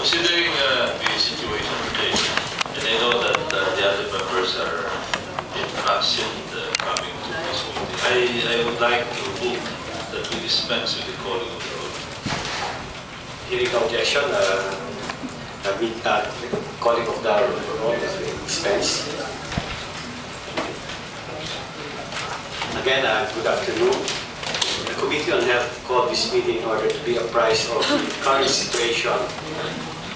Considering the situation today, and I know that the other members are in transit coming to this meeting, I would like to move that we dispense with the calling of the roll. Hearing objection, calling of the roll is dispensed. Again, good afternoon. The Committee on Health called this meeting in order to be apprised of the current situation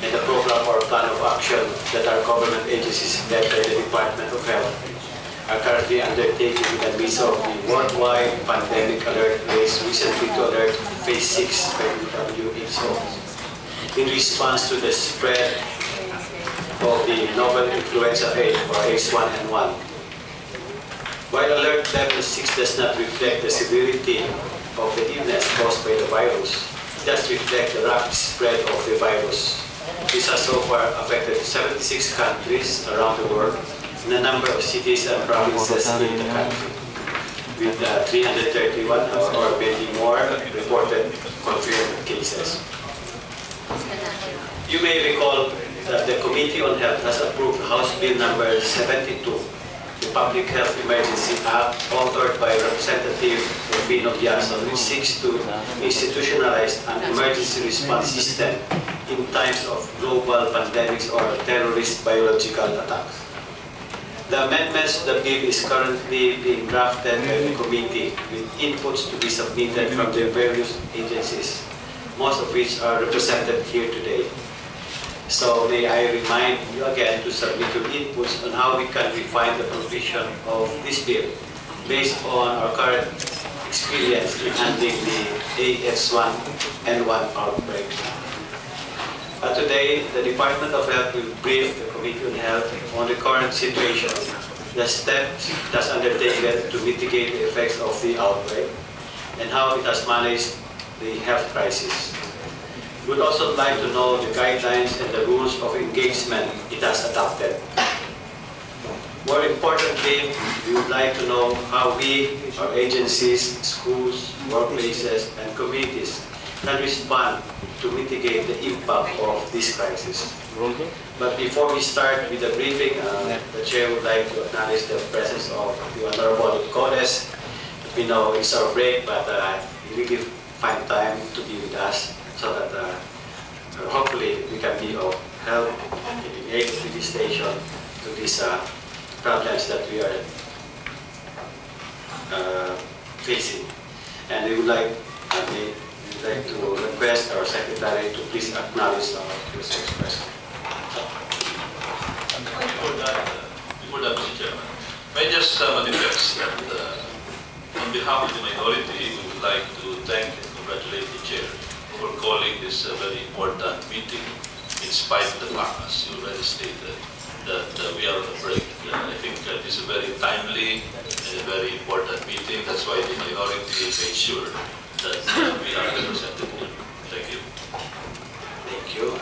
and the program or plan of action that our government agencies led by the Department of Health are currently undertaking in the midst of the worldwide pandemic alert raised recently to alert phase 6 by the WHO in response to the spread of the novel influenza A or H1N1. While alert level 6 does not reflect the severity of the illness caused by the virus, it does reflect the rapid spread of the virus. This has so far affected 76 countries around the world in a number of cities and provinces in the country, with 331 or maybe more reported confirmed cases. You may recall that the Committee on Health has approved House Bill number 72, the Public Health Emergency Act, authored by Representative Rufino Biason, which seeks to institutionalize an emergency response system in times of global pandemics or terrorist biological attacks. The amendments to the bill is currently being drafted by the committee with inputs to be submitted from the various agencies, most of which are represented here today. So may I remind you again to submit your inputs on how we can refine the provision of this bill based on our current experience in handling the H1N1 outbreak. Today, the Department of Health will brief the Committee on Health on the current situation, the steps it has undertaken to mitigate the effects of the outbreak, and how it has managed the health crisis. We would also like to know the guidelines and the rules of engagement it has adopted. More importantly, we would like to know how we, our agencies, schools, workplaces, and communities can respond to mitigate the impact of this crisis. But before we start with the briefing, the Chair would like to acknowledge the presence of the Honorable Golez. We know it's our break, but he really find time to be with us so that hopefully we can be of help in aid to this station, to these problems that we are facing. And we would like to request our Secretary to please acknowledge our resource person. Before that, Mr. Chairman, may I just manifest that on behalf of the minority, we would like to thank and congratulate the Chair for calling this very important meeting in spite of the fact, as you already stated, that we are on a break. I think this is a very timely and a very important meeting. That's why the minority made sure that we are represented here. Thank you. Thank you.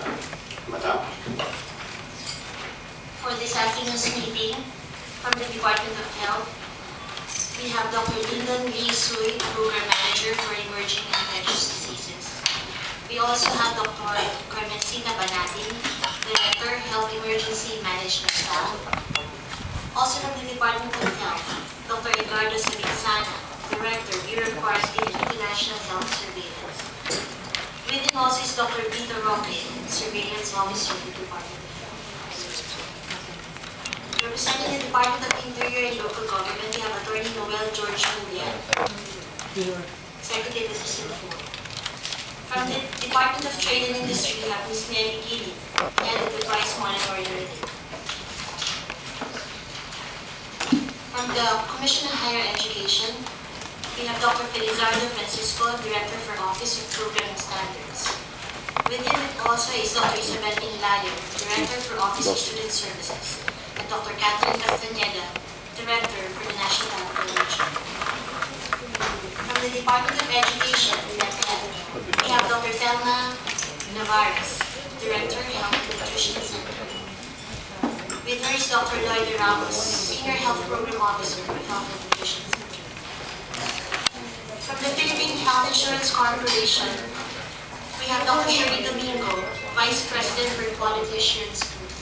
Madam. For this afternoon's meeting, from the Department of Health, we have Dr. Lyndon Lee Sui, Program Manager for Emerging Infectious Diseases. We also have Dr. Carmencita Banatin, Director, Health Emergency Management Staff. Also from the Department of Health, Dr. Edgardo Sabinsana, Director, Bureau of Quarantine and International Health Surveillance. With him also is Dr. Vito Roque, Surveillance Officer of the Department of Health. Representing the Department of Interior and Local Government, we have Attorney Noel George Julian, Executive Assistant 4. From the Department of Trade and Industry, we have Ms. Nelly Gili, Head of the Price Monitoring Unit. From the Commission on Higher Education, we have Dr. Felizardo Francisco, Director for Office of Program and Standards. With him also is Dr. Isabel Inlayo, Director for Office of Student Services, and Dr. Catherine Castaneda, Director for the National Laboratory. From the Department of Education, we have Dr. Thelma Navarez, Director, Health and Nutrition Center. With her is Dr. Lloyd Ramos, Senior Health Program Officer for Health and Nutrition Center. From the Philippine Health Insurance Corporation, we have Dr. Shirley Domingo, Vice President for Quality Assurance Group.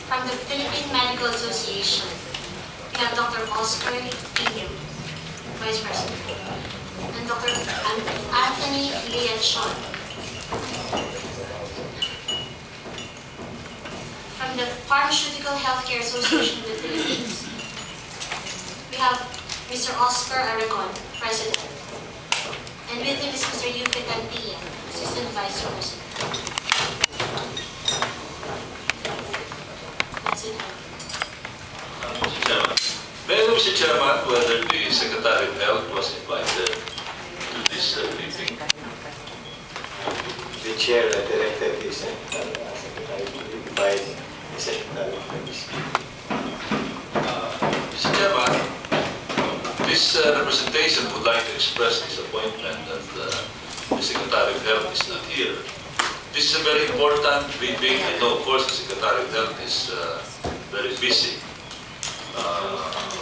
From the Philippine Medical Association, we have Dr. Oscar Inyo, Vice President, and Dr. Anthony Liachon. From the Pharmaceutical Healthcare Association of the Philippines, we have Mr. Oscar Aragon, President, and with him is Mr. Duque, Assistant Vice President. That's it. Mr. Chairman. May I know, Mr. Chairman, whether the Secretary of Health was invited to this briefing? The chair directed the secretary to invite the secretary of this meeting. Mr. Chairman, this representation would like to express disappointment that the Secretary of Health is not here. This is a very important briefing. I know, of course, the Secretary of Health is very busy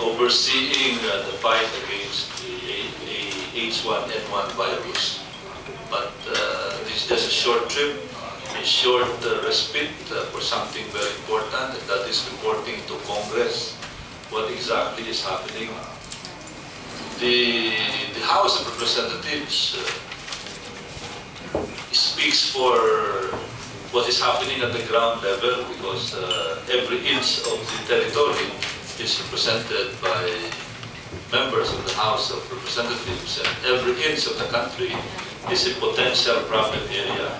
overseeing the fight against the H1N1 virus. But this is just a short trip, a short respite for something very important, and that is reporting to Congress what exactly is happening. The House of Representatives speaks for what is happening at the ground level, because every inch of the territory is represented by members of the House of Representatives, and every inch of the country is a potential problem area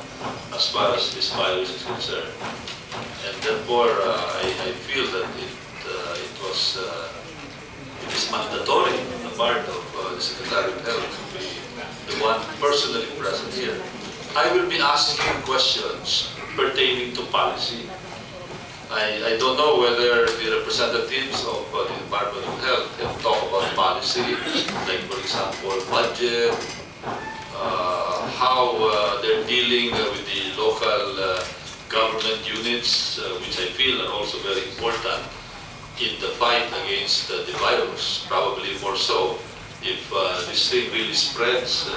as far as this virus is concerned. And therefore, I feel that it is mandatory on the part of the Secretary of Health to be the one personally present here. I will be asking questions pertaining to policy. I don't know whether the representatives of the Department of Health can talk about policy, like for example budget, how they're dealing with the local government units, which I feel are also very important in the fight against the virus, probably more so if this thing really spreads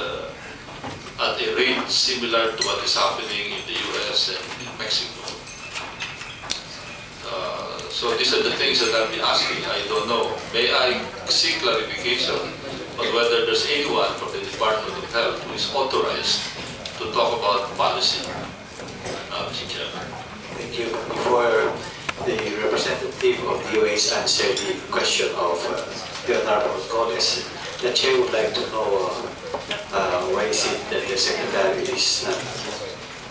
at a rate similar to what is happening in the US and in Mexico. So these are the things that I'll be asking. I don't know. May I seek clarification on whether there's anyone from the Department of Health who is authorized to talk about policy? Mr. Chairman. Thank you. Before the representative of the UH answered the question of Roilo Golez, the chair would like to know why is it that the secretary is not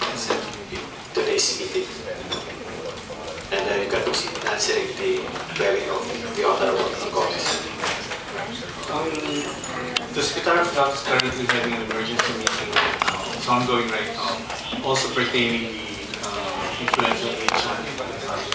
present in today's meeting. And then you can proceed in answering the query of the Honorable Golez. The Secretary of Health is currently having an emergency meeting right now. It's ongoing right now, also pertaining the influenza H1N1.